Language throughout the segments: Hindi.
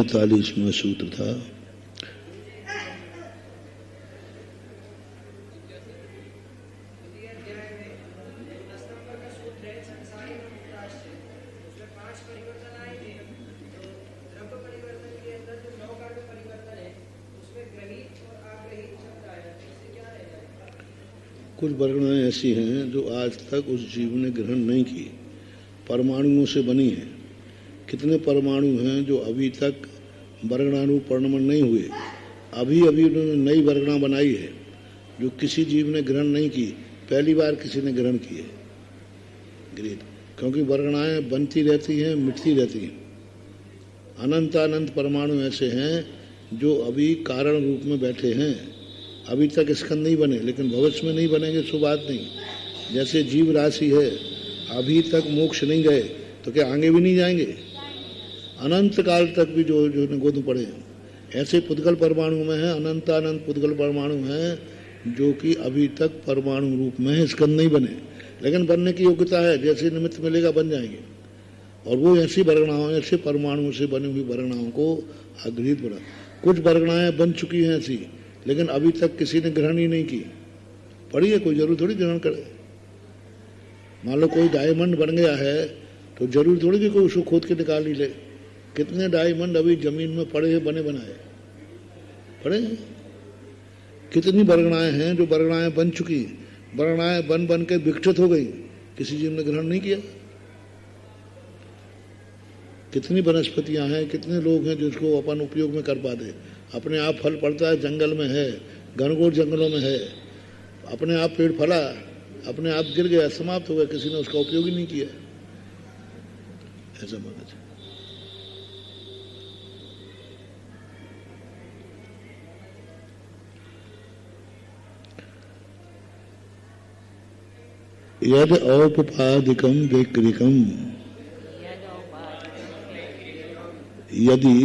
46वां सूत्र था। कुछ वर्गणाएं ऐसी हैं जो आज तक उस जीव ने ग्रहण नहीं की, परमाणुओं से बनी है। कितने परमाणु हैं जो अभी तक वर्गणानु परिणमन नहीं हुए, अभी अभी उन्होंने नई वर्गणा बनाई है जो किसी जीव ने ग्रहण नहीं की, पहली बार किसी ने ग्रहण की है। ग्रेट, क्योंकि वर्गणाएं बनती रहती हैं, मिटती रहती हैं। अनंत परमाणु ऐसे हैं जो अभी कारण रूप में बैठे हैं, अभी तक स्कंद नहीं बने, लेकिन भविष्य में नहीं बनेंगे सो बात नहीं। जैसे जीव राशि है, अभी तक मोक्ष नहीं गए तो क्या आगे भी नहीं जाएंगे? अनंत काल तक भी जो गोद पड़े हैं, ऐसे पुद्गल परमाणु में है, अनंत पुद्गल परमाणु हैं जो कि अभी तक परमाणु रूप में है, स्कंद नहीं बने, लेकिन बनने की योग्यता है। जैसे निमित्त मिलेगा बन जाएंगे। और वो ऐसी वर्गणाओं, ऐसे परमाणुओं से बनी हुई वर्गणाओं को अग्रहित बना। कुछ वर्गणाएं बन चुकी हैं ऐसी, लेकिन अभी तक किसी ने ग्रहण ही नहीं की। पढ़ी है, कोई जरूर थोड़ी ग्रहण करे। मान लो कोई डायमंड बन गया है तो जरूर थोड़ी कि कोई उसको खोद के निकाल ही ले। कितने डायमंड अभी जमीन में पड़े हैं, बने बनाए पड़े हैं। कितनी वर्गणाएं हैं जो वर्गणाएं बन चुकी, वर्गणाएं बन बन के विकसित हो गई, किसी जीव ने ग्रहण नहीं किया। कितनी वनस्पतियां हैं, कितने लोग हैं जिसको अपन उपयोग में कर पाते। अपने आप फल पड़ता है, जंगल में है, घनघोर जंगलों में है, अपने आप पेड़ फला, अपने आप गिर गया, समाप्त हो गया, किसी ने उसका उपयोग ही नहीं किया। ऐसा माना जाए। यद औपपादिकम वैक्रिकम, यदि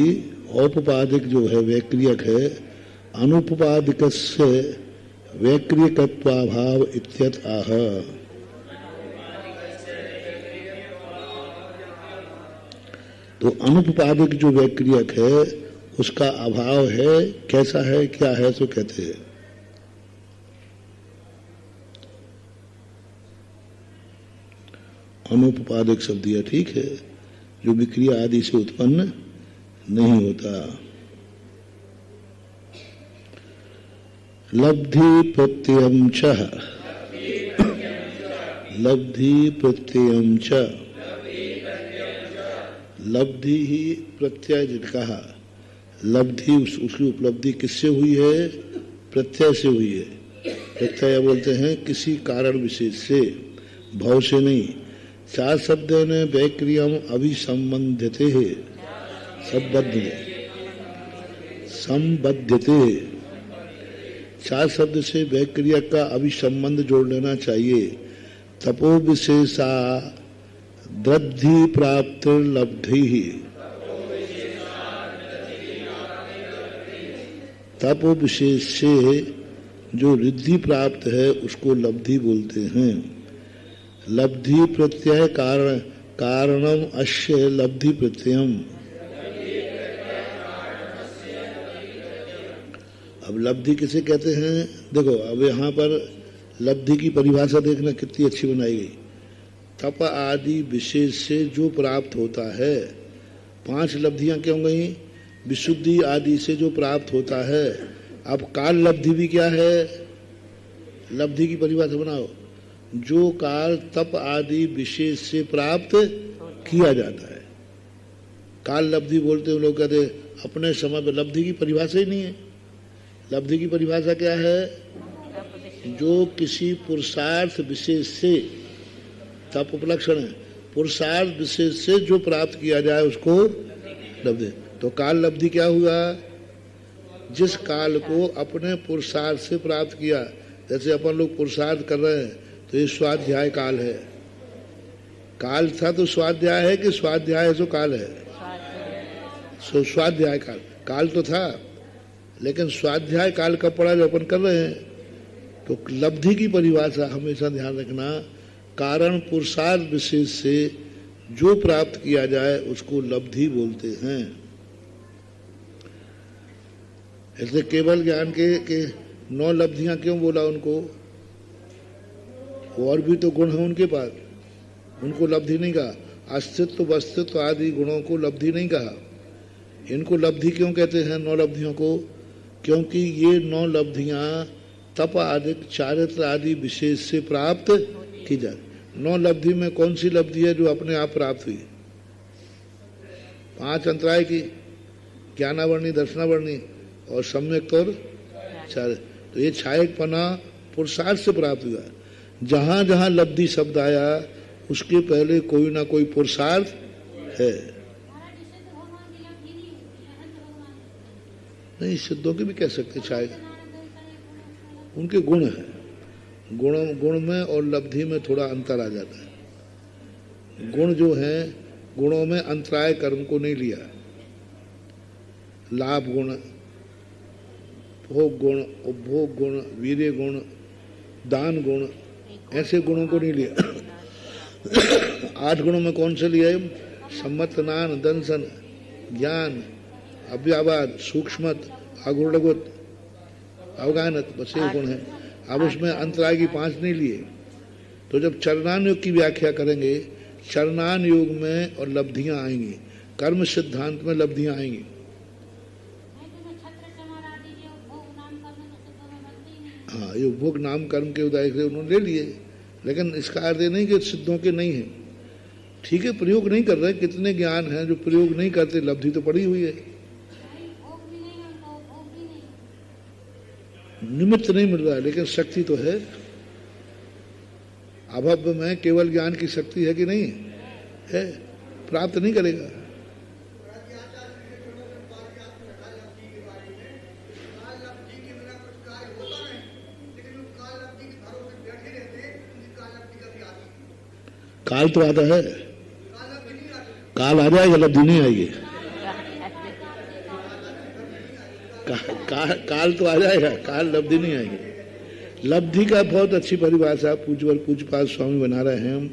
औपपादिक जो है वैक्रियक है, अनुपपादिकस्य वैक्रियकत्वाभाव इत्यत आह। तो अनुपपादिक जो वैक्रियक है उसका अभाव है। कैसा है, क्या है, तो कहते हैं अनुपपादिक शब्द यह ठीक है जो विक्रिया आदि से उत्पन्न नहीं होता। लब्धि प्रत्ययम च, लब्धि प्रत्ययम च, लब्धि ही प्रत्यय जिनका, लब्धि उसकी उपलब्धि किससे हुई है? प्रत्यय से हुई है। प्रत्यय बोलते हैं किसी कारण विशेष से, भाव से नहीं। चार शब्द ने वैक्रियम अभिसंबंधिते है, संबद्धते। चार शब्द से वैक्रियक का अभिसंबंध जोड़ लेना चाहिए। तपो विशेषा दृद्धि प्राप्त लब्धि, तपो विशेष से जो रिद्धि प्राप्त है उसको लब्धि बोलते हैं। लब्धि प्रत्यय कारणम अस्य लब्धि प्रत्ययम। अब लब्धि किसे कहते हैं? देखो, अब यहाँ पर लब्धि की परिभाषा देखना कितनी अच्छी बनाई गई। तप आदि विशेष से जो प्राप्त होता है, 5 लब्धियां क्यों गई? विशुद्धि आदि से जो प्राप्त होता है, अब काल लब्धि भी क्या है? लब्धि की परिभाषा बनाओ। जो काल तप आदि विशेष से प्राप्त किया जाता है, काल लब्धि बोलते हैं लोग, कहते अपने समय पर। लब्धि की परिभाषा ही नहीं है। लब्धि की परिभाषा क्या है? जो किसी पुरुषार्थ विशेष से, तप उपलक्षण है, पुरुषार्थ विशेष से जो प्राप्त किया जाए उसको लब्धि। तो काल लब्धि क्या हुआ? जिस काल को अपने पुरुषार्थ से प्राप्त किया। जैसे अपन लोग पुरुषार्थ कर रहे हैं तो ये स्वाध्याय काल है। काल था तो स्वाध्याय है कि स्वाध्याय है तो काल है? स्वाध्याय काल। काल तो था लेकिन स्वाध्याय काल कब पड़ा? जो अपन कर रहे हैं। तो लब्धि की परिभाषा हमेशा ध्यान रखना, कारण पुरुषार्थ विशेष से जो प्राप्त किया जाए उसको लब्धि बोलते हैं। ऐसे केवल ज्ञान के 9 लब्धियां क्यों बोला उनको? और भी तो गुण है उनके पास, उनको लब्धि नहीं कहा। अस्तित्व वस्तित्व आदि गुणों को लब्धि नहीं कहा। इनको लब्धि क्यों कहते हैं 9 लब्धियों को? क्योंकि ये 9 लब्धियां तप आदि चारित्र आदि विशेष से प्राप्त की जाए। 9 लब्धि में कौन सी लब्धि है जो अपने आप प्राप्त हुई? 5 अंतराय की, ज्ञानावर्णी, दर्शनावर्णी और सम्यक और चार। तो ये छायक पना पुरुषार्थ से प्राप्त हुआ। जहां जहां लब्धि शब्द आया उसके पहले कोई ना कोई पुरुषार्थ है। नहीं, सिद्धों के भी कह सकते छायक, उनके गुण है। गुण में और लब्धि में थोड़ा अंतर आ जाता है। गुण जो है, गुणों में अंतराय कर्म को नहीं लिया। लाभ गुण, भोग गुण, उपभोग गुण, वीर्य गुण, दान गुण, ऐसे गुणों को नहीं लिया। 8 गुणों में कौन से लिए? सम्मत, नान, दंसन, ज्ञान, अव्यावाद, सूक्ष्मत, आगुणगुत, अवगानत, बस ये गुण है। अब उसमें अंतराय की 5 नहीं लिए। तो जब चरणान योग की व्याख्या करेंगे, चरणान योग में और लब्धियां आएंगी, कर्म सिद्धांत में लब्धियां आएंगी। हाँ, ये उपभोग नाम कर्म के उदाय से उन्होंने ले लिए, लेकिन इसका अर्थ नहीं कि सिद्धों के नहीं है। ठीक है, प्रयोग नहीं कर रहे। कितने ज्ञान हैं जो प्रयोग नहीं करते, लब्धि तो पड़ी हुई है, निमित्त नहीं मिल रहा है, लेकिन शक्ति तो है। अभव्य में केवल ज्ञान की शक्ति है कि नहीं है? प्राप्त नहीं करेगा। काल तो आता है, काल आ जाएगा, लब्धि नहीं आएगी। काल तो आ जाएगा, काल लब्धि नहीं आएगी। लब्धि का बहुत अच्छी परिभाषा पूज्यपाद स्वामी बना रहे हैं।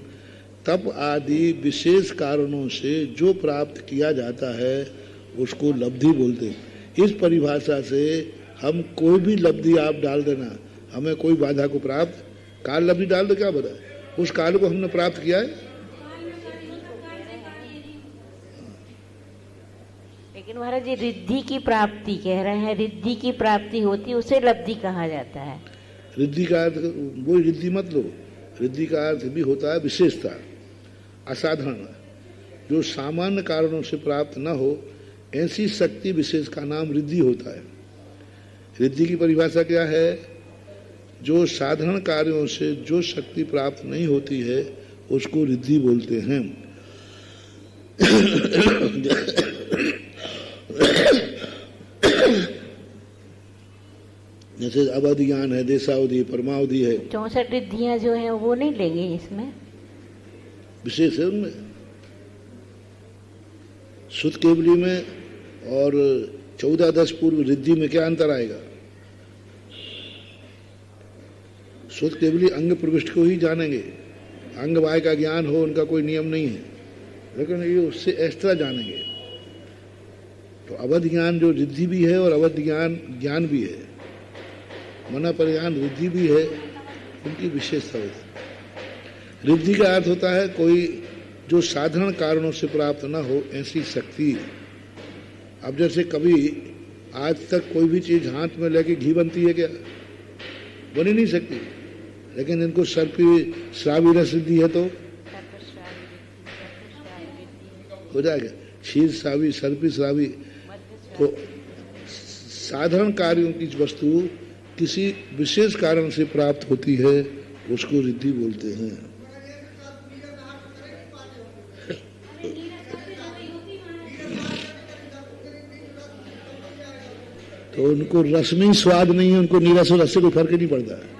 तप आदि विशेष कारणों से जो प्राप्त किया जाता है उसको लब्धि बोलते हैं। इस परिभाषा से हम कोई भी लब्धि आप डाल देना, हमें कोई बाधा को प्राप्त, काल लब्धि डाल दो, क्या बता, उस काल को हमने प्राप्त किया है। लेकिन महाराज जी रिद्धि की प्राप्ति कह रहे हैं, रिद्धि की प्राप्ति होती उसे लब्धि कहा जाता है। रिद्धि का अर्थ वो रिद्धि मत लो, रिद्धि का अर्थ भी होता है विशेषता, असाधारण, जो सामान्य कारणों से प्राप्त न हो, ऐसी शक्ति विशेष का नाम रिद्धि होता है। रिद्धि की परिभाषा क्या है? जो साधारण कार्यों से जो शक्ति प्राप्त नहीं होती है उसको रिद्धि बोलते हैं। जैसे अवधि ज्ञान है, देशावधि, परमावधि है। 64 रिद्धियां जो हैं वो नहीं लेंगे इसमें, विशेष है उनमें। सुत केवली में और 14-10 पूर्व रिद्धि में क्या अंतर आएगा? सुत केवली अंग प्रविष्ट को ही जानेंगे, अंग वाय का ज्ञान हो उनका कोई नियम नहीं है, लेकिन ये उससे एक्स्ट्रा जानेंगे। तो अवध ज्ञान जो रिद्धि भी है और अवध ज्ञान भी है, मना परिज्ञान रिद्धि भी है, उनकी विशेषता होती है। रिद्धि का अर्थ होता है कोई जो साधारण कारणों से प्राप्त न हो ऐसी शक्ति। अब जैसे कभी आज तक कोई भी चीज हाथ में लेके घी बनती है क्या? बन ही नहीं सकती। लेकिन इनको सर्पी श्रावी रस दी है तो हो जाएगा। क्षीर श्रावी, सर्पी श्रावी। तो साधारण कार्यों की वस्तु किसी विशेष कारण से प्राप्त होती है, उसको रिद्धि बोलते हैं। तो उनको रस में ही स्वाद नहीं है, उनको नीरस और रस से कोई फर्क ही नहीं पड़ता है।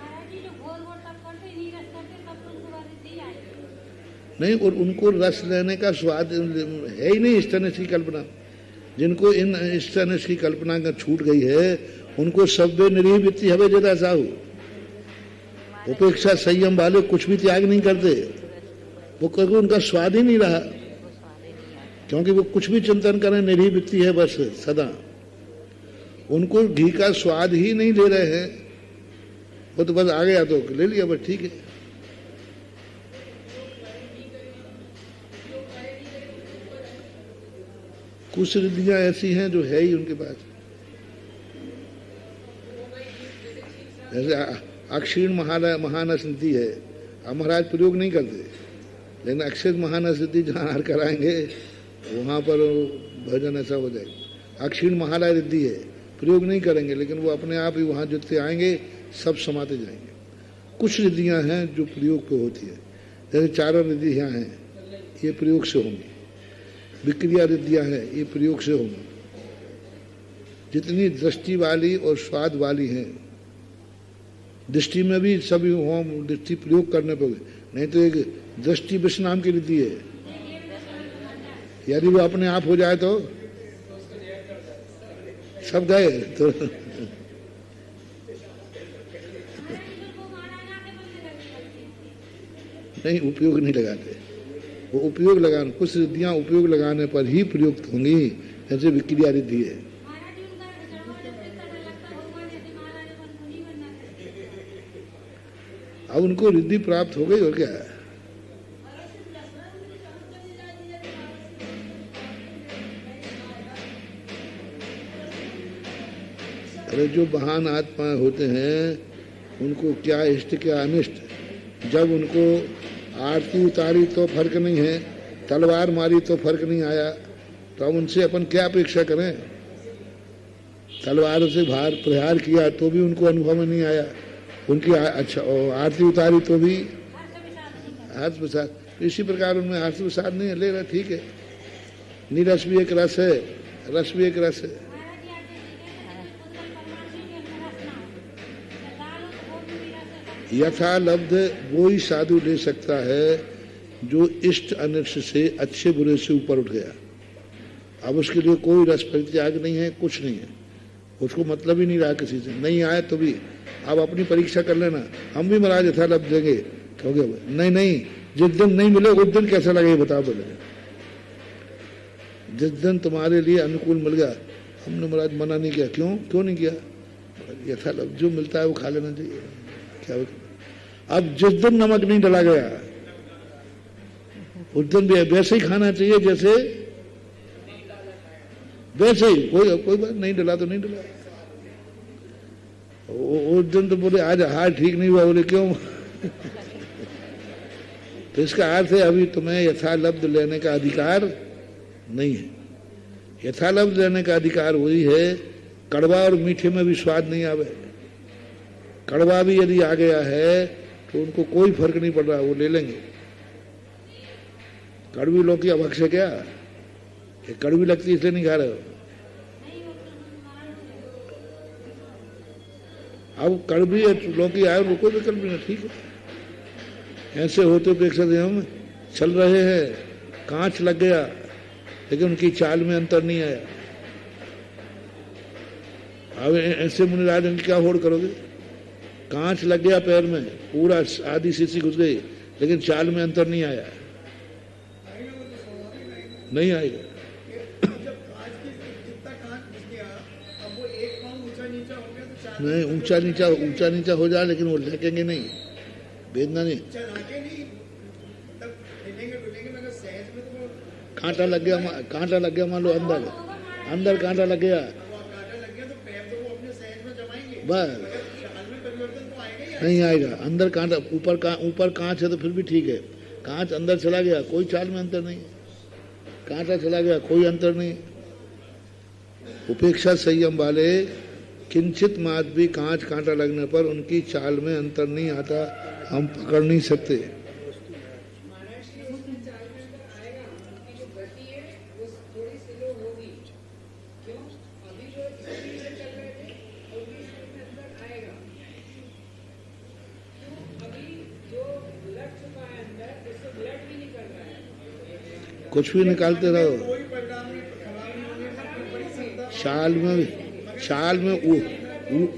नहीं, और उनको रस लेने का स्वाद है ही नहीं। इष्टनिष्ठ की कल्पना, जिनको इन इष्टनिष्ठ की कल्पना का छूट गई है, उनको सभ्य निरीह वित्ती हवे जदा साहू, उपेक्षा संयम वाले कुछ भी त्याग नहीं करते। वो क्योंकि उनका स्वाद ही नहीं रहा, क्योंकि वो कुछ भी चिंतन करें निरीह वित्ती है बस सदा। उनको घी का स्वाद ही नहीं ले रहे हैं। वो तो बस आ गया तो ले लिया, बस ठीक है। कुछ रिद्धियां ऐसी हैं जो है ही उनके पास। जैसे अक्षीण महानस नीति है, अब महाराज प्रयोग नहीं करते, लेकिन अक्षय महानस नीति जहाँ हार कराएंगे वहां पर भजन ऐसा हो जाएगा। अक्षीण महालय रिद्धि है, प्रयोग नहीं करेंगे, लेकिन वो अपने आप ही वहां जितने आएंगे सब समाते जाएंगे। कुछ रिद्धियां हैं जो प्रयोग पे होती है, जैसे चारों रिद्धियां हैं, ये प्रयोग से होंगी। विक्रिया रिद्धियां हैं, ये प्रयोग से होंगी। जितनी दृष्टि वाली और स्वाद वाली हैं, दृष्टि में भी सभी होम दृष्टि प्रयोग करने पर, नहीं तो एक दृष्टि विष नाम की रिद्धि है, यदि वो अपने आप हो जाए तो सब गए। तो नहीं, उपयोग नहीं लगाते। वो उपयोग लगाने, कुछ रिद्धियां उपयोग लगाने पर ही प्रयुक्त होंगी, जैसे विक्रिया रिद्धि है। अब उनको रिद्धि प्राप्त हो गई और क्या है। अरे जो महान आत्मा होते हैं उनको क्या इष्ट क्या अनिष्ट, जब उनको आरती उतारी तो फर्क नहीं है, तलवार मारी तो फर्क नहीं आया, तो हम उनसे अपन क्या अपेक्षा करें। तलवार से भार प्रहार किया तो भी उनको अनुभव में नहीं आया, उनकी अच्छा आरती उतारी तो भी हर्ष प्रसाद। इसी प्रकार उनमें हर्ष प्रसाद नहीं ले रहा, ठीक है। नीरस भी एक रस है, रस भी एक रस है। यथालब्ध वो ही साधु ले सकता है जो इष्ट अनिष्ट से, अच्छे बुरे से ऊपर उठ गया। अब उसके लिए कोई रस परित्याग नहीं है, कुछ नहीं है, उसको मतलब ही नहीं रहा किसी से। नहीं आए तो भी अब अपनी परीक्षा कर लेना, हम भी महाराज यथालब्ध देंगे, कहोगे नहीं नहीं, जिस दिन नहीं मिले उस दिन कैसा लगे बताओ। बोले जिस दिन तुम्हारे लिए अनुकूल मिल गया, हमने महाराज मना नहीं किया। क्यों नहीं किया? यथालब्ध जो मिलता है वो खा लेना चाहिए। अब जिस दिन नमक नहीं डला गया उस दिन भी वैसे ही खाना चाहिए जैसे वैसे ही। कोई बात नहीं डला तो नहीं डला। उस दिन तो बोले आज हार ठीक नहीं हुआ, बोले क्यों? तो इसका अर्थ है अभी तुम्हें यथालब्ध लेने का अधिकार नहीं है। यथालब्ध लेने का अधिकार वही है, कड़वा और मीठे में भी स्वाद नहीं आवे। कड़वा भी यदि आ गया है तो उनको कोई फर्क नहीं पड़ रहा, वो ले लेंगे। कड़वी लौकी अब अक्ष है क्या? ये कड़वी लगती इसलिए नहीं खा रहे हो। अब कड़वी लौकी आए और कोई विकल्प नहीं, ठीक है। ऐसे होते अपेक्षा से हम चल रहे हैं, कांच लग गया लेकिन उनकी चाल में अंतर नहीं आया। अब ऐसे मुनिराज उनकी क्या होड़ करोगे? कांच लग गया पैर में, पूरा आधी शीशी घुस गई, लेकिन चाल में अंतर नहीं आया, नहीं आएगा। नहीं, ऊंचा नीचा हो जाए लेकिन वो लेकेंगे नहीं, भेजना नहीं। कांटा लग गया मान लो, अंदर कांटा लग गया बस नहीं आएगा। अंदर कांच, ऊपर कांच है तो फिर भी ठीक है, कांच अंदर चला गया कोई चाल में अंतर नहीं, कांटा चला गया कोई अंतर नहीं। उपेक्षा संयम वाले किंचित मात्र भी कांच कांटा लगने पर उनकी चाल में अंतर नहीं आता, हम पकड़ नहीं सकते। कुछ भी निकालते रहो, चाल में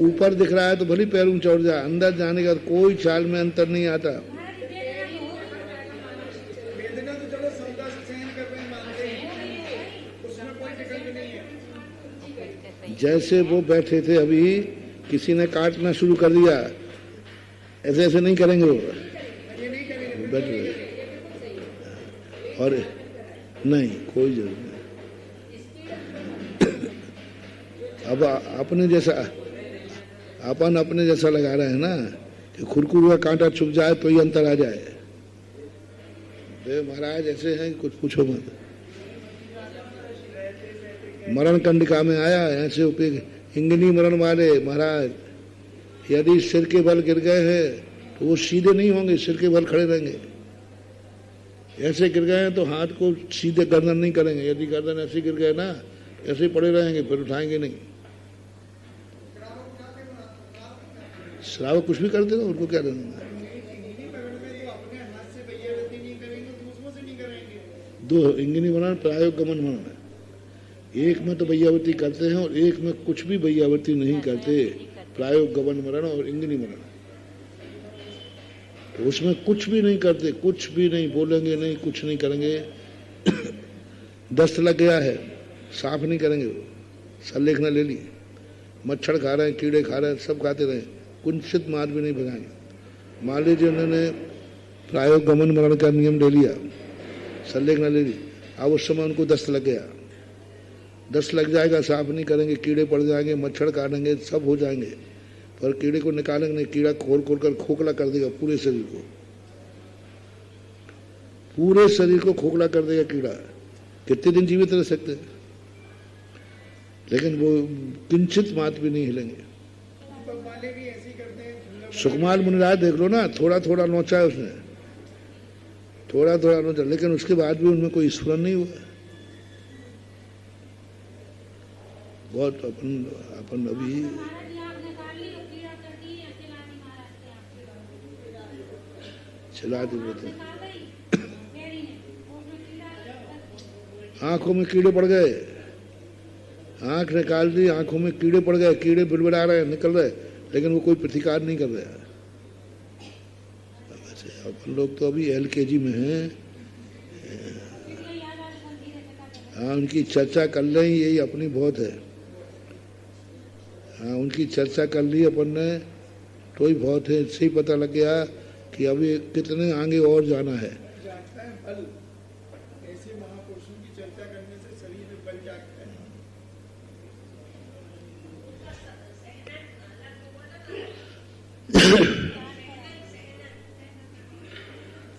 ऊपर दिख रहा है तो भले पैरों में चढ़ जाए, अंदर जाने का कोई चाल में अंतर नहीं आता। जैसे वो बैठे थे अभी, किसी ने काटना शुरू कर दिया, ऐसे ऐसे नहीं करेंगे वो, बैठ गए और नहीं कोई जरूरत नहीं। अब अपने जैसा लगा रहे हैं ना कि खुरकुर हुआ कांटा छुप जाए तो ही अंतर आ जाए। महाराज ऐसे हैं कुछ पूछो मत। मरण कंडिका में आया ऐसे इंगनी मरण वाले महाराज, यदि सिर के बल गिर गए हैं तो वो सीधे नहीं होंगे, सिर के बल खड़े रहेंगे। ऐसे गिर गए हैं तो हाथ को सीधे गर्दन नहीं करेंगे, यदि गर्दन ऐसे गिर गए ना ऐसे पड़े रहेंगे, फिर उठाएंगे नहीं। श्रावक कुछ भी करते ना, उनको क्या करना। दो इंगिनी मरण प्रायोग गमन मरण है, एक में तो वैयावृत्ति करते हैं और एक में कुछ भी वैयावृत्ति नहीं करते, प्रायोग गमन मरण और इंगिनी मरण। तो उसमें कुछ भी नहीं करते, कुछ भी नहीं बोलेंगे, नहीं कुछ नहीं करेंगे। दस्त लग गया है, साफ नहीं करेंगे, वो सल्लेखना ले लिए, मच्छर खा रहे हैं, कीड़े खा रहे हैं, सब खाते रहे, कुंचित मार भी नहीं भगाएंगे। मान लीजिए उन्होंने प्रायोग गमन मरण का नियम ले लिया, सल्लेखना ले ली, अब उस समय उनको दस्त लग गया, दस्त लग जाएगा, साफ नहीं करेंगे, कीड़े पड़ जाएंगे, मच्छर काटेंगे, सब हो जाएंगे, पर कीड़े को निकालेंगे नहीं, कीड़ा खोल खोल कर खोखला कर देगा पूरे शरीर को, पूरे शरीर को खोखला कर देगा कीड़ा। कितने दिन जीवित रह सकते हैं, लेकिन वो किंचित मात्र भी नहीं हिलेंगे। सुकमाल मुनिराज देख लो ना, थोड़ा थोड़ा नोचा है उसने, थोड़ा थोड़ा नोचा, लेकिन उसके बाद भी उनमें कोई स्फुरन नहीं हुआ। बहुत अपन अभी चला देते, आंखों में कीड़े पड़ गए, आंख निकाल दी, आंखों में कीड़े पड़ गए, कीड़े बिड़बिड़ा रहे हैं, निकल रहे, लेकिन वो कोई प्रतिकार नहीं कर रहा है। अपन लोग तो अभी LKG में हैं, हाँ उनकी चर्चा कर लें, यही अपनी बहुत है। हाँ उनकी चर्चा कर ली अपन ने तो ही बहुत है, इससे ही पता लग गया कि अभी कितने आगे और जाना है। ऐसे महापुरुषों की चर्चा करने से शरीर में बल जागता है।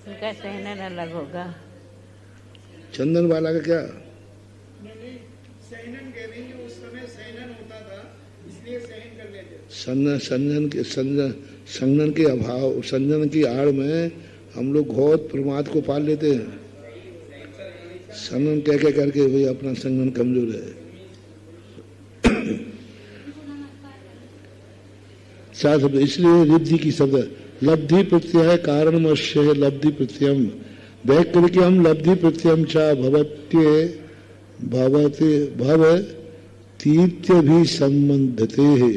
उनका सहनन अलग होगा। चंदन वाला का क्या? नहीं, सहनन कह रही है, उस समय सहनन होता था इसलिए सहन कर लेते। संजन के अभाव, संजन की आड़ में हम लोग बहुत प्रमाद को पाल लेते हैं। संजन कह के करके भाई अपना संजन कमजोर है। साथ इसलिए रिद्धि की शब्द लब्धि प्रत्यय कारणमश्य लब्धि प्रत्ययम वैकृत्यम लब्धि प्रत्ययम चा भवत्ये भवते भव तीर्थ भी संबंधते है।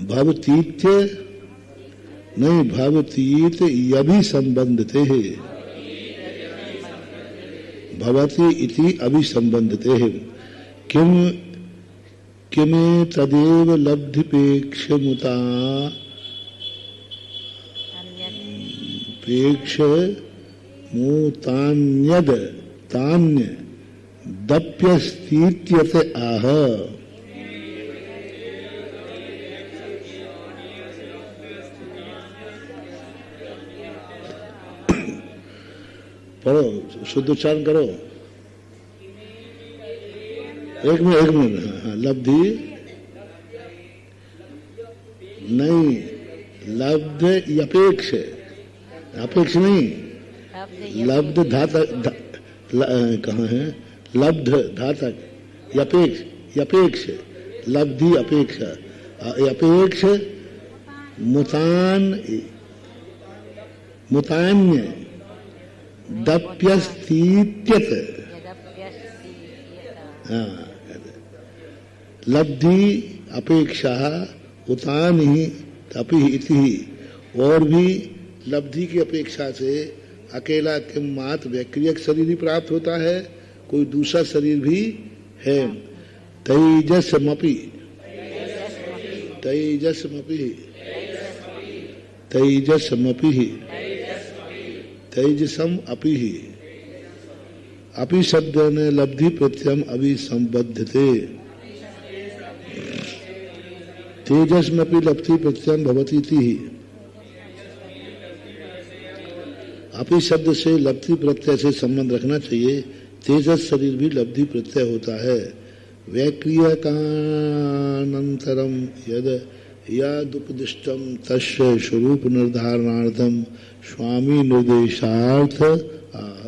भवतीर्थ नहीं, भवतीर्थ यभि संबंधते है, भवति इति अभिसंबंधते है। किम किमे तदेव लब्धिपेक्षमुता पेक्ष मुतान्यद तान्य दप्यस्तीत्यत आह। पढ़ो, शुद्ध उच्चारण करो। एक मिनट। हाँ, लब्धि नहीं, लब्ध अपेक्ष, अपेक्ष नहीं, लब्ध धातक कहाँ है? लब्ध धातक अपेक्ष, लब्धि अपेक्ष, अपेक्ष मुतान्य दप्यस्तीत्यत। हाँ, लब्धि अपेक्षा उतान ही अपि इति, और भी लब्धि की अपेक्षा से अकेला किम मात्र वैक्रियक शरीर ही प्राप्त होता है, कोई दूसरा शरीर भी है। तेजसमपि, तेजसमपि, तेजसमपि, तेजसम अपि ही। अपि शब्द ने लब्धि प्रत्ययम अभिसंबद्धते। तेजस्मपि लब्धि प्रत्ययम भवति ही। अपि शब्द से लब्धि प्रत्यय से संबंध रखना चाहिए। तेजस शरीर भी लब्धि प्रत्यय होता है। वैक्रियकानंतरम यद यदुपदिष्टम तस्य स्वरूप निर्धारणार्थम स्वामी निर्देशार्थ आह।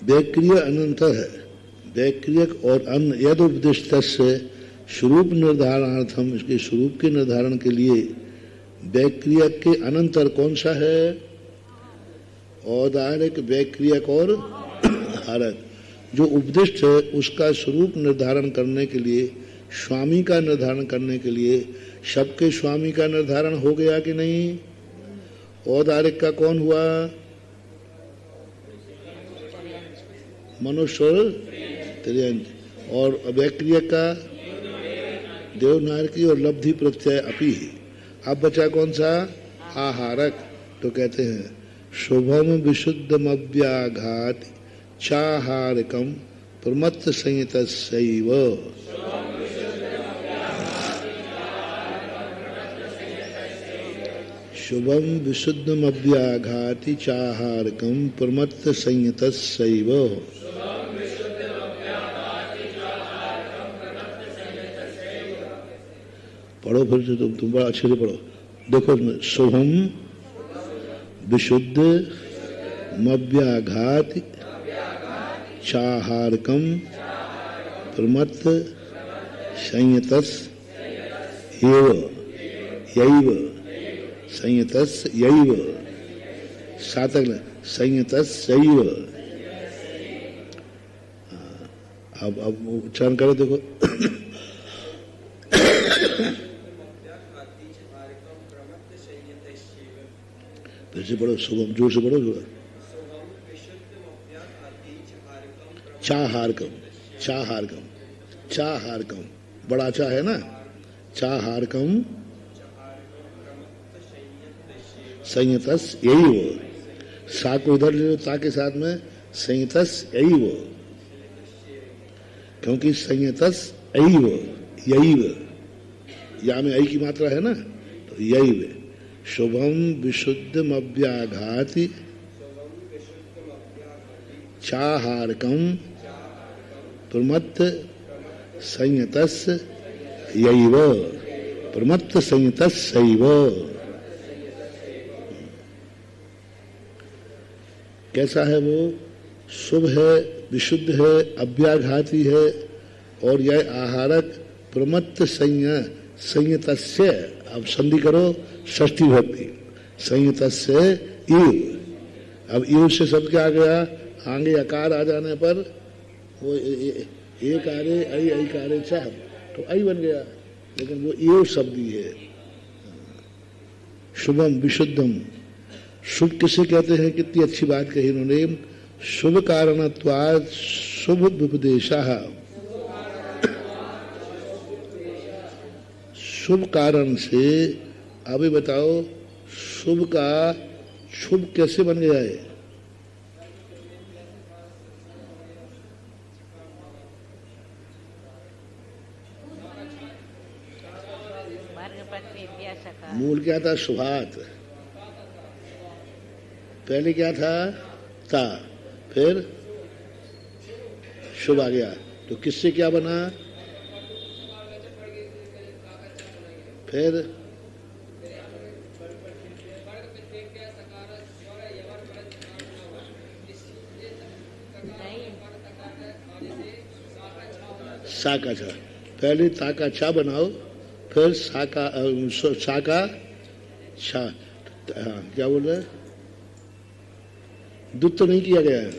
वैक्रिय अनंतर है, वैक्रियक और अन्न यद उपदिष्ट से स्वरूप निर्धारणार्थम, इसके स्वरूप के निर्धारण के लिए वैक्रियक के अनंतर कौन सा है? औदारिक, वैक्रियक और हारक। जो उपदिष्ट है उसका स्वरूप निर्धारण करने के लिए, स्वामी का निर्धारण करने के लिए, सबके स्वामी का निर्धारण हो गया कि नहीं? औदारिक का कौन हुआ? मनुष्य और त्रियंज। और वैक्रियक का देवनागरी और लब्धि प्रत्यय अपि ही। अब बचा कौन सा? आहारक। तो कहते हैं शुभम विशुद्धम अव्याघात चाहारकम प्रमत्त संयतस्यैव। शुभम विशुद्धम अव्याघाति चाहारकम प्रमत्त संयतस्यैव। पढ़ो फिर से, तुम बड़ा अच्छे से पढ़ो। देखो इसमें शुभम विशुद्ध मव्याघात चाहारकम प्रमत्त संयतस एव यैव संयतस यैव सातक संयतस यैव। अब उच्चारण करो, देखो। फिर से पढ़ो, शुभम, जोर से पढ़ो, जोर। चाहारकम, चाहारकम, चाहारकम, बड़ा चा है ना? चाहारकम संयतस यही वो। सा को इधर ले लो, ता के साथ में संयतस यही वो, क्योंकि संयतस यही वो, यही वो, या में आई की मात्रा है ना, तो यही वे। शुभम विशुद्धम अव्याघाति चाहारकम प्रमत्त संयतस यैव, प्रमत्त संयतस्यैव। कैसा है वो? शुभ है, विशुद्ध है, अव्याघाती है, और यह आहारक प्रमत्त संयतस्य। अब संधि करो, षष्ठी भक्ति, संयतस्य इव। अब इव से शब्द क्या आ गया? आगे अकार आ जाने पर वो एक आरे आई कारे चाह, तो आई बन गया, लेकिन वो इव शब्द ही है। शुभम विशुद्धम, शुभ किसे कहते हैं? कितनी अच्छी बात कही इन्होंने। शुभ कारणत्वात् शुभ उपदेशः, शुभ कारण से, अभी बताओ शुभ का शुभ कैसे बन गया है? मूल क्या था? शुभात। पहले क्या था? ता, फिर शुभ आ गया, तो किससे क्या बना? फिर सा का छा। पहले ता का छा बनाओ, फिर सा का छा। हाँ, क्या बोल रहे? दुत्त तो नहीं किया गया है,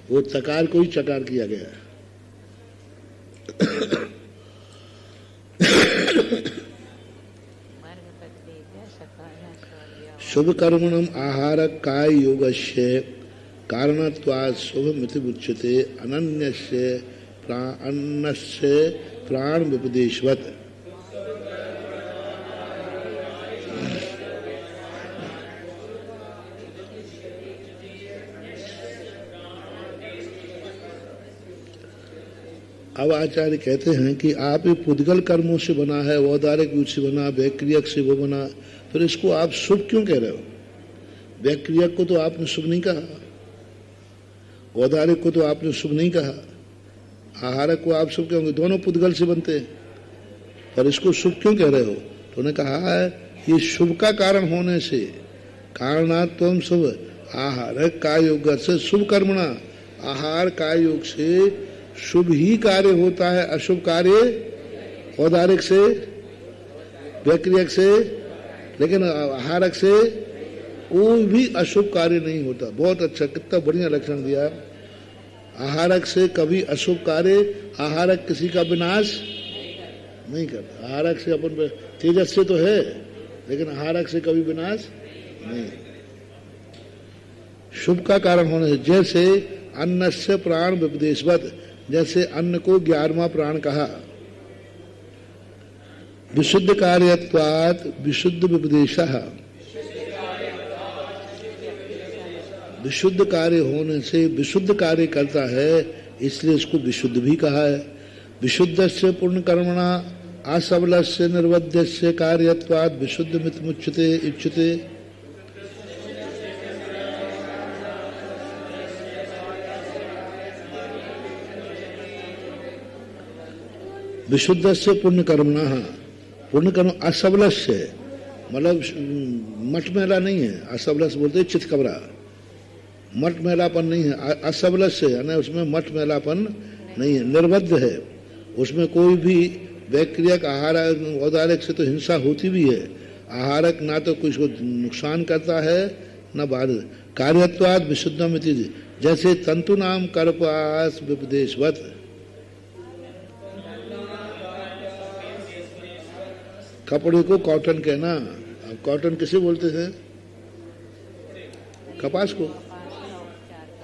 वो तकार को ही चकार किया गया है। शुभ कर्मणम आहार काय योगस्य कारणत्वात् शुभमिति उच्यते अनन्यस्य अन्नस्य प्राण विपदेशवत्। अब आचार्य कहते हैं कि आप ये पुद्गल कर्मों से बना है, औदारिक रूप से बना, वैक्रियक से वो बना, फिर इसको आप शुभ क्यों कह रहे हो? वैक्रियक को तो आपने शुभ नहीं कहा, औदारिक को तो आपने शुभ नहीं कहा, आहारक को आप शुभ कहोगे, दोनों पुद्गल से बनते हैं, पर इसको शुभ क्यों कह रहे हो? तो उन्होंने कहा है ये शुभ का कारण होने से, कारणात्वम शुभ आहारक का योग से शुभ कर्मणा, आहार का योग से शुभ ही कार्य होता है, अशुभ कार्य औदारिक से, वैक्रियक से, लेकिन आहारक से कोई भी अशुभ कार्य नहीं होता। बहुत अच्छा, कितना बढ़िया लक्षण दिया। आहारक से कभी अशुभ कार्य, आहारक किसी का विनाश नहीं करता। आहारक से अपन तेजस से तो है, लेकिन आहारक से कभी विनाश नहीं। शुभ का कारण होने से, जैसे अन्न से प्राण विपदेशवत, जैसे अन्न को 11वां प्राण कहा, विशुद्ध कार्यत्वात् विशुद्ध विपदेशः, विशुद्ध कार्य होने से विशुद्ध कार्य करता है, इसलिए इसको विशुद्ध भी कहा है। विशुद्धस्य पूर्ण कर्मणा असबलस्य निर्वध्यस्य कार्यत्वात् विशुद्ध मितमुच्यते उच्यते। विशुद्ध से पुण्य कर्मणा, पुण्य कर्म असबलस्य मतलब मठ मेला नहीं है, असबलस बोलते चितकबरा, मठ मेलापन नहीं है, असबलस्य यानी उसमें मठ मेलापन नहीं है, निर्बद्ध है, उसमें कोई भी वैक्रियक आहार औदारिक से तो हिंसा होती भी है, आहारक ना तो कुछ को नुकसान करता है न बाहर। कार्यत्वाद विशुद्धमिति, जैसे तंतु नाम कर्पास विपदेशवत, कपड़े को कॉटन कहना। अब कॉटन किसे बोलते हैं? कपास को,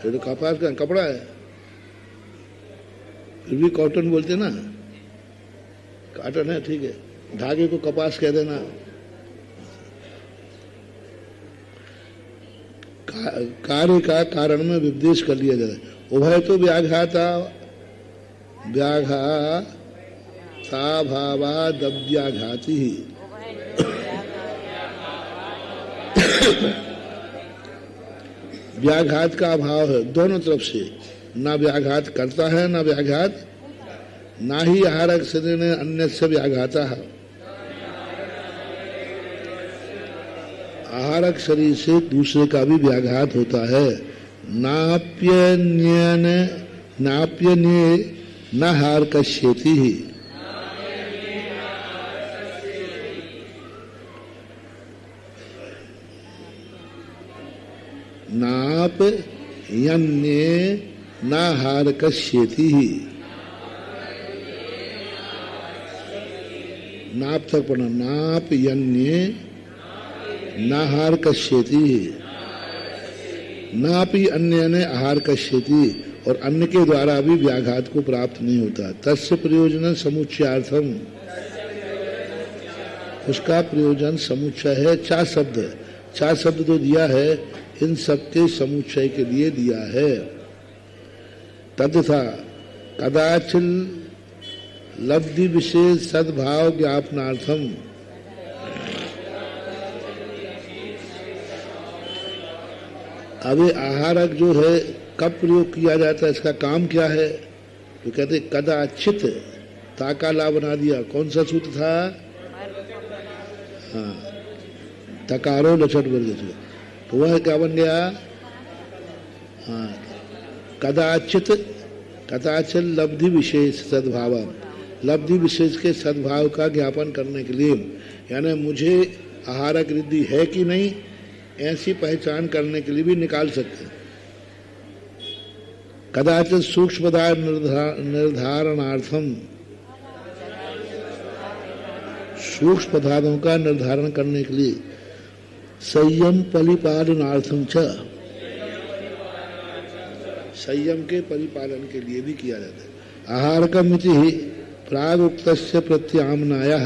फिर तो कपास का कपड़ा है, फिर भी कॉटन बोलते ना, कॉटन है ठीक है, धागे को कपास कह देना। कार्य का कारण में विपदेश कर लिया जाता है। उभय तो व्याघाता व्याघाता भावादव्याघाती ही, व्याघात का अभाव है दोनों तरफ से, ना व्याघात करता है ना व्याघात, ना ही आहारक शरीर ने अन्य से व्याघाता है, आहारक शरीर से दूसरे का भी व्याघात होता है। नाप्यन्ये न हार कश्यति ही, नाप यन्ये न हार कश्यति ही, नाप तक पढ़ना, नाप यन्ये न हार कश्यति, नापि अन्य ने आहार कश्यति, और अन्न के द्वारा भी व्याघात को प्राप्त नहीं होता। तस्य प्रयोजन समुच्चयार्थम, उसका प्रयोजन समुच्चय है। 4 शब्द है, 4 शब्द जो दिया है इन सबके समुच्चय के लिए दिया है। तथा कदाचिल लब्धि विशेष सद्भाव ज्ञापनार्थम, अभी आहारक जो है कब प्रयोग किया जाता है, इसका काम क्या है? तो कहते कदाचित, ताका ला बना दिया। कौन सा सूत्र था? हाँ, तकारो लचट वर्ग, तो वह क्या बन गया? हाँ, कदाचित, कदाचित लब्धि विशेष सद्भाव, लब्धि विशेष के सद्भाव का ज्ञापन करने के लिए, यानी मुझे आहारक रिद्धि है कि नहीं ऐसी पहचान करने के लिए भी निकाल सकते हैं। कदाचित सूक्ष्म पदार्थ निर्धारणार्थम, सूक्ष्म पदार्थों का निर्धारण करने के लिए, संयम परिपालनार्थम च, संयम के परिपालन के लिए भी किया जाता है। आहारकमिति प्राग उक्तस्य प्रत्यामनायः,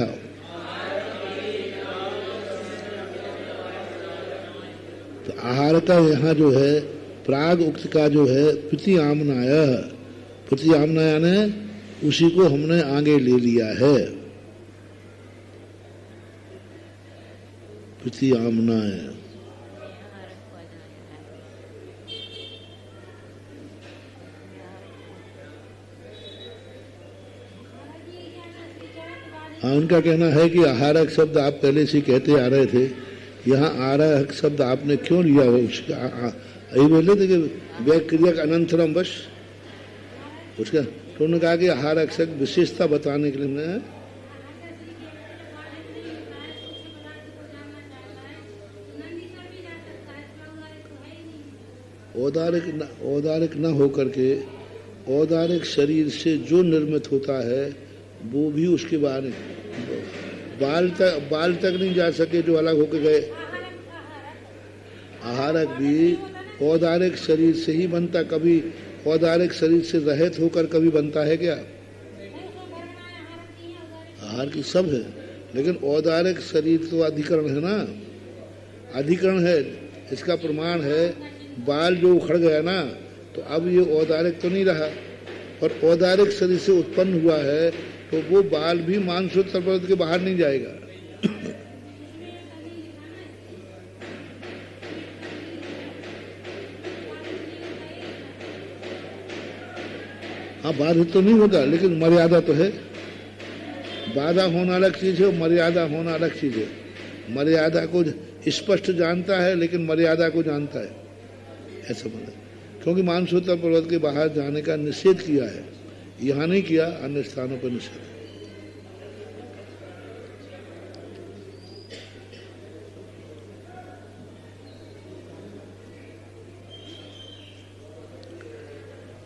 तो आहार का यहाँ जो है प्राग उक्त का जो है प्रत्यामनाय, प्रत्यामनाय ने उसी को हमने आगे ले लिया है। प्रत्यामनाय, हाँ, उनका कहना है कि आहारक शब्द आप पहले से कहते आ रहे थे, यहाँ आहारक शब्द आपने क्यों लिया हो? उसका यही बोले थे कि व्याक्रिया का अनंतरम बस उसका, तो उन्होंने कहा कि आहारक शब्द विशेषता बताने के लिए हमने औदारिक न होकर के औदारिक शरीर से जो निर्मित होता है वो भी उसके बारे बाल तक नहीं जा सके जो अलग होकर गए। आहारक भी औदारिक शरीर से ही बनता, कभी औदारिक शरीर से रहित होकर कभी बनता है क्या? आहार की सब है, लेकिन औदारिक शरीर तो अधिकरण है ना, अधिकरण है। इसका प्रमाण है बाल जो उखड़ गया ना, तो अब ये औदारिक तो नहीं रहा, और औदारिक शरीर से उत्पन्न हुआ है तो वो बाल भी मांसोत्तर पर्वत के बाहर नहीं जाएगा। हाँ, बाधित तो नहीं होता, लेकिन मर्यादा तो है। बाधा होना अलग चीज है, मर्यादा होना अलग चीज है। मर्यादा को स्पष्ट जानता है लेकिन मर्यादा को जानता है, ऐसा बोला। क्योंकि मानसोत्तर पर्वत के बाहर जाने का निषेध किया है, यहाँ नहीं किया, अन्य स्थानों पर निषेध।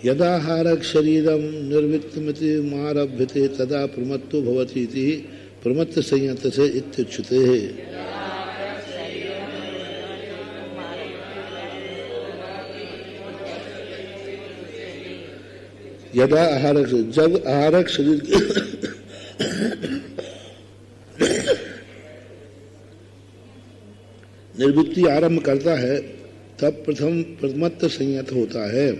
यदाहारक शरीरम निर्वित्तमिति मारभ्यते तदा प्रमत्तो भवति इति प्रमत्त संयत से इत्युच्यते है। यदा आहारक, जब आहारक शरीर निर्वृत्ति आरंभ करता है तब प्रथम प्रमत्त संयत होता है।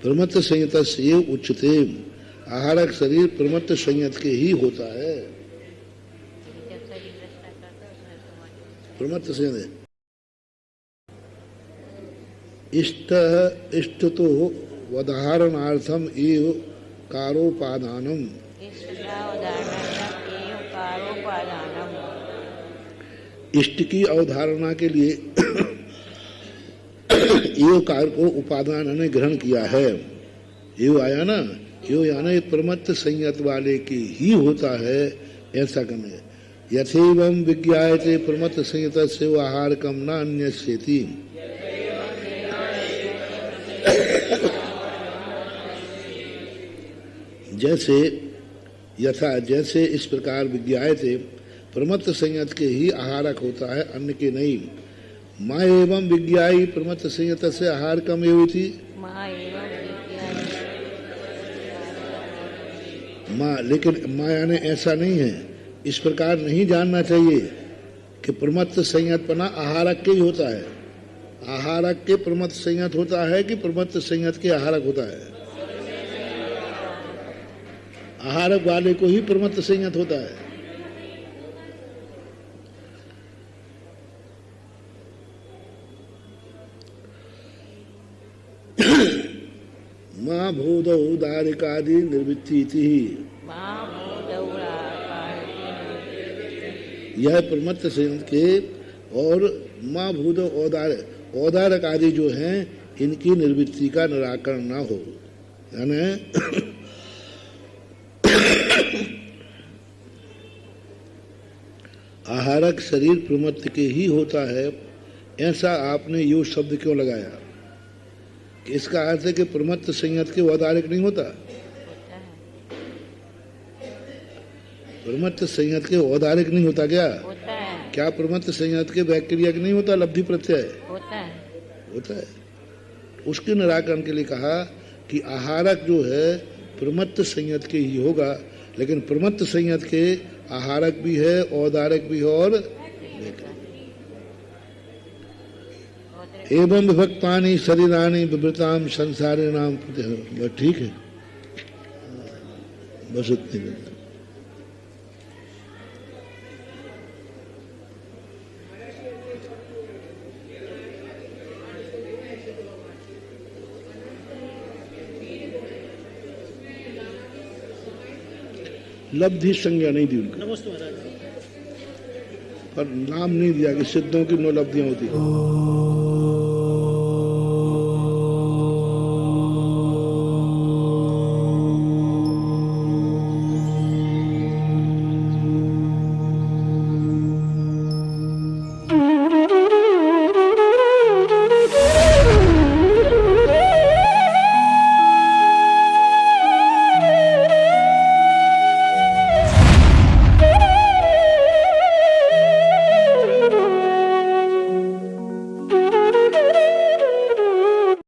प्रमत्त संयत से उच्चते, आहारक शरीर प्रमत्त संयत के ही होता है। प्रमत्त संयत इष्ट तो उदाहरणार्थम एव कारोपादानम, इष्ट की अवधारणा के लिए एव कार को उपादान ने ग्रहण किया है। एव आया ना, एव यानी प्रमत्त संयत वाले की ही होता है, ऐसा करने। यथेवं विज्ञायते प्रमत्त संयत से आहारकम न अन्यस्येति, जैसे यथा जैसे इस प्रकार विज्ञायते प्रमत्त संयत के ही आहारक होता है, अन्य के नहीं। माँ एवं विज्ञाई प्रमत्त संयत से आहार कम एवं थी, माँ, लेकिन माँ यानी ऐसा नहीं है। इस प्रकार नहीं जानना चाहिए कि प्रमत्त संयतपना आहारक के ही होता है। आहारक के प्रमत्त संयत होता है कि प्रमत्त संयत के आहारक होता है? आहारक वाले को ही प्रमत्त संयत होता है। माँ भूद उदारिकादि निर्वृत्ति यह प्रमत्त संयत के और माँ भूद औदारक आदि जो हैं इनकी निर्वृत्ति का निराकरण ना हो, यानी आहारक शरीर प्रमत्त के ही होता है, ऐसा आपने यो शब्द क्यों लगाया? कि इसका अर्थ है कि प्रमत्त संयत के औदारिक नहीं होता? प्रमत्त संयत के औदारिक नहीं होता क्या? होता है। क्या प्रमत्त संयत के वैक्रियक नहीं होता? लब्धि प्रत्यय होता है। होता है। उसके निराकरण के लिए कहा कि आहारक जो है प्रमत्त संयत के ही होगा, लेकिन प्रमत्त संयत के आहारक भी है, औदारिक भी है और एवं विभक्तानि शरीराणि विवृताम संसारिणाम। बस ठीक है, बस इतनी बात। लब्धि संज्ञा नहीं दी उनको, पर नाम नहीं दिया कि सिद्धों की 9 लब्धियां होती है।